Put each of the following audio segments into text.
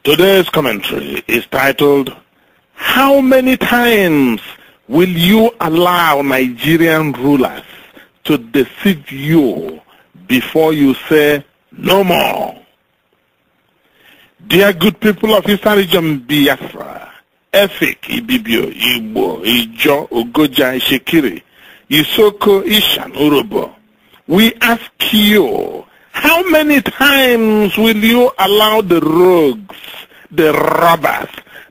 Today's commentary is titled, How many times will you allow Nigerian rulers to deceive you before you say no more? Dear good people of Eastern Region Biafra, Efik, Ibibio, Igbo, Ijo, Ogoja, Ishekiri, Isoko, Ishan, Urobo, we ask you, how many times will you allow the rogues, the robbers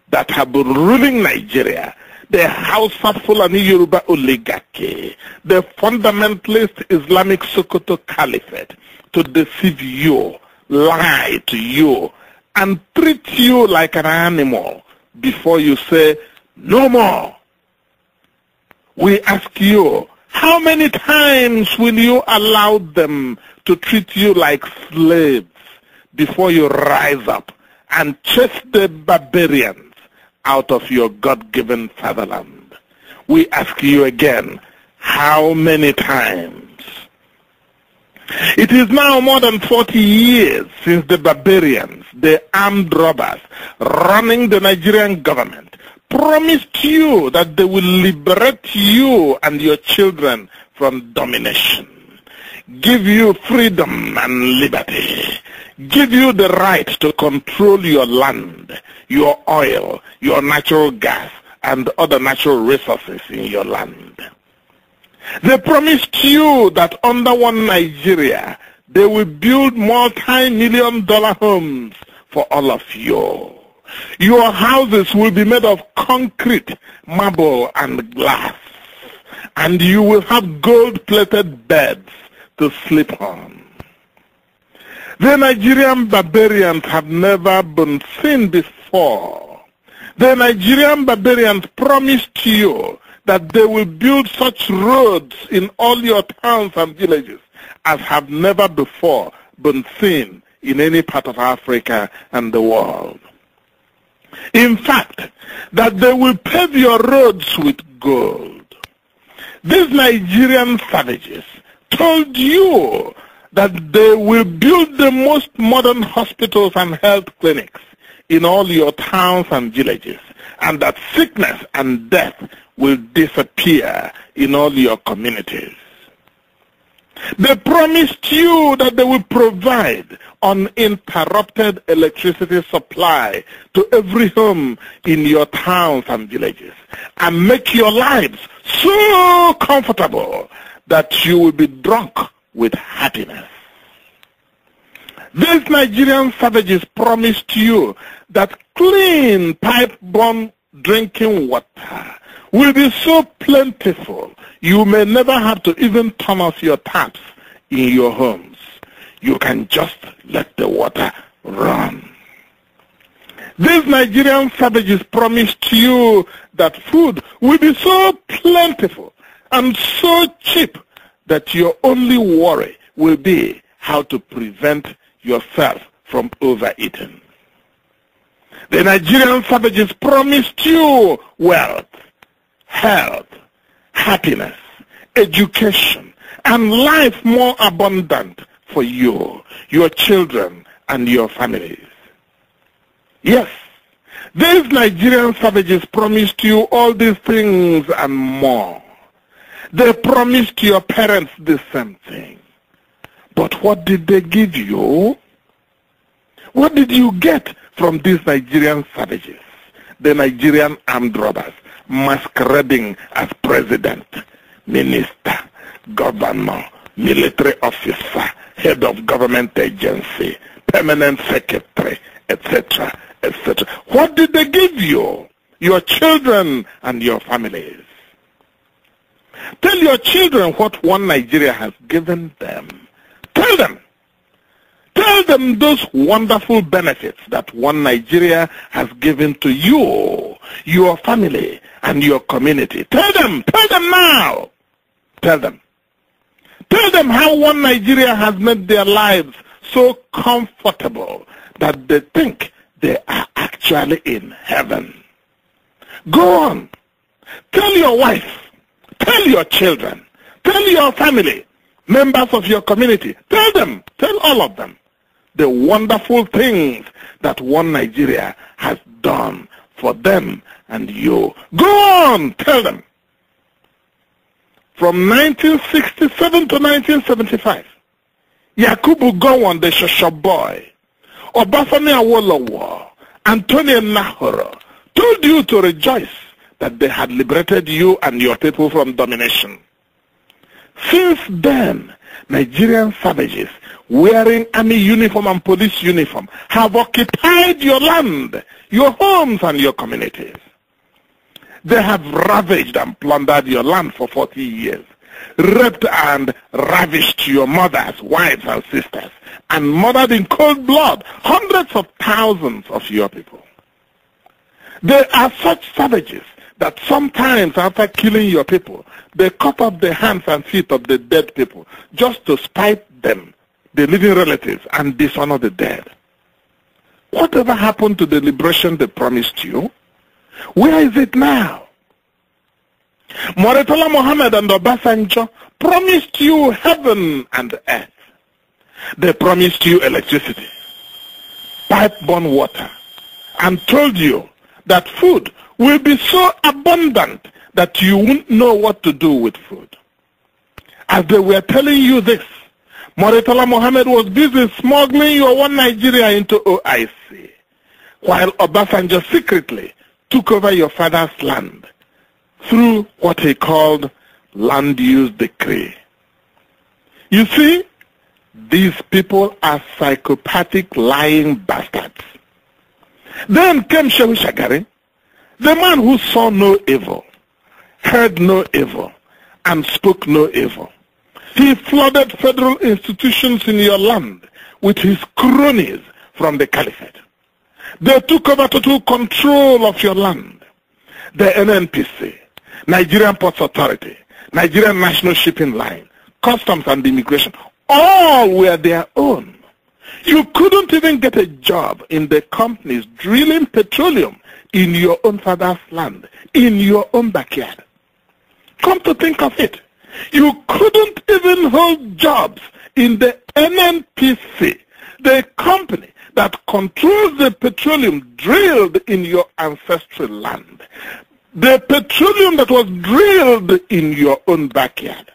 that have been ruling Nigeria, the Hausa Fulani Yoruba oligarchy, the fundamentalist Islamic Sokoto Caliphate, to deceive you, lie to you, and treat you like an animal before you say no more? We ask you, how many times will you allow them to treat you like slaves before you rise up and chase the barbarians out of your God-given fatherland? We ask you again, how many times? It is now more than 40 years since the barbarians, the armed robbers running the Nigerian government, promised you that they will liberate you and your children from domination, give you freedom and liberty, give you the right to control your land, your oil, your natural gas, and other natural resources in your land. They promised you that under one Nigeria, they will build multi-million-dollar homes for all of you. Your houses will be made of concrete, marble, and glass, and you will have gold-plated beds to sleep on. The Nigerian barbarians have never been seen before. The Nigerian barbarians promised you that they will build such roads in all your towns and villages as have never before been seen in any part of Africa and the world. In fact, that they will pave your roads with gold. These Nigerian savages told you that they will build the most modern hospitals and health clinics in all your towns and villages, and that sickness and death will disappear in all your communities. They promised you that they will provide uninterrupted electricity supply to every home in your towns and villages, and make your lives so comfortable that you will be drunk with happiness. These Nigerian savages promised you that clean pipe-borne drinking water will be so plentiful you may never have to even turn off your taps in your homes. You can just let the water run. These Nigerian savages promised you that food will be so plentiful and so cheap that your only worry will be how to prevent yourself from overeating. The Nigerian savages promised you wealth, health, happiness, education, and life more abundant for you, your children, and your families. Yes, these Nigerian savages promised you all these things and more. They promised your parents the same thing. But what did they give you? What did you get from these Nigerian savages, the Nigerian armed robbers, masquerading as president, minister, governor, military officer, head of government agency, permanent secretary, etc., etc.? What did they give you? Your children and your families. Tell your children what one Nigeria has given them. Tell them. Tell them those wonderful benefits that one Nigeria has given to you, your family, and your community. Tell them now. Tell them. Tell them how one Nigeria has made their lives so comfortable that they think they are actually in heaven. Go on. Tell your wife. Tell your children. Tell your family. Members of your community. Tell them. Tell all of them the wonderful things that one Nigeria has done for them and you. Go on, tell them. From 1967 to 1975, Yakubu Gowon, the Shosho boy, Obasanjo Awolowo, Antonio Nahoro, told you to rejoice that they had liberated you and your people from domination. Since then, Nigerian savages wearing army uniform and police uniform have occupied your land, your homes and your communities. They have ravaged and plundered your land for 40 years, raped and ravished your mothers, wives and sisters, and murdered in cold blood hundreds of thousands of your people. They are such savages that sometimes after killing your people, they cut off the hands and feet of the dead people just to spite them, the living relatives, and dishonor the dead. Whatever happened to the liberation they promised you? Where is it now? Murtala Mohammed and Obasanjo promised you heaven and earth. They promised you electricity, pipe-borne water, and told you that food will be so abundant that you won't know what to do with food. As they were telling you this, Murtala Mohammed was busy smuggling your one Nigeria into OIC, while Obasanjo secretly took over your father's land through what he called land use decree. You see, these people are psychopathic, lying bastards. Then came Shehu Shagari, the man who saw no evil, heard no evil, and spoke no evil. He flooded federal institutions in your land with his cronies from the caliphate. They took over total control of your land. The NNPC, Nigerian Ports Authority, Nigerian National Shipping Line, Customs and Immigration, all were their own. You couldn't even get a job in the companies drilling petroleum in your own father's land, in your own backyard. Come to think of it, you couldn't even hold jobs in the NNPC, the company that controls the petroleum drilled in your ancestral land, the petroleum that was drilled in your own backyard.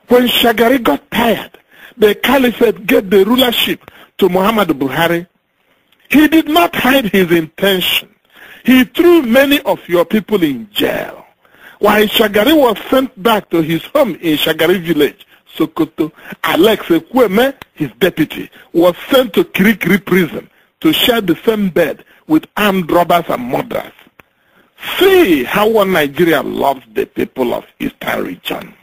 When Shagari got tired, the caliphate gave the rulership to Muhammadu Buhari. He did not hide his intention. He threw many of your people in jail. While Shagari was sent back to his home in Shagari village, Sokoto, Alex Ekweme, his deputy, was sent to Kirikiri prison to share the same bed with armed robbers and murderers. See how one Nigeria loves the people of Eastern region.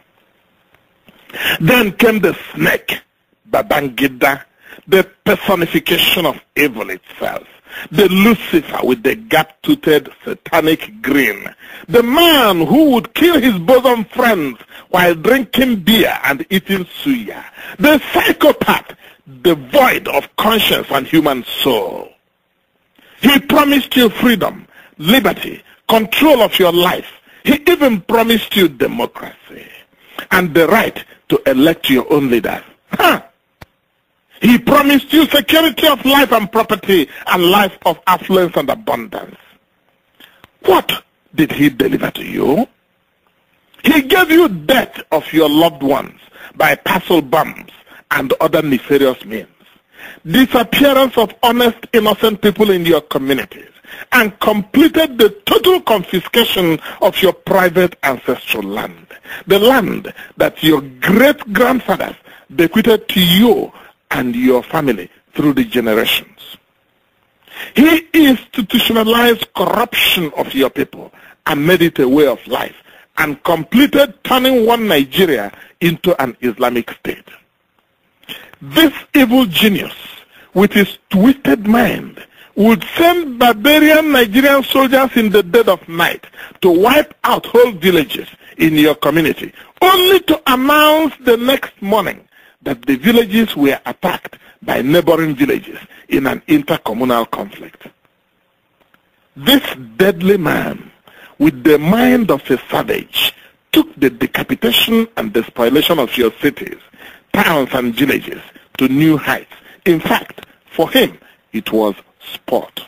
Then came the snake, Babangida, the personification of evil itself, the Lucifer with the gap-toothed satanic grin, the man who would kill his bosom friends while drinking beer and eating suya, the psychopath devoid of conscience and human soul. He promised you freedom, liberty, control of your life. He even promised you democracy and the right to elect your own leader. He promised you security of life and property and life of affluence and abundance. What did he deliver to you? He gave you death of your loved ones by parcel bombs and other nefarious means, disappearance of honest, innocent people in your communities, and completed the total confiscation of your private ancestral land, the land that your great-grandfathers bequeathed to you and your family through the generations. He institutionalized corruption of your people and made it a way of life, and completed turning one Nigeria into an Islamic state. This evil genius, with his twisted mind, would send barbarian Nigerian soldiers in the dead of night to wipe out whole villages in your community, only to announce the next morning that the villages were attacked by neighboring villages in an intercommunal conflict. This deadly man, with the mind of a savage, took the decapitation and despoliation of your cities, towns and villages to new heights. In fact, for him, it was sport.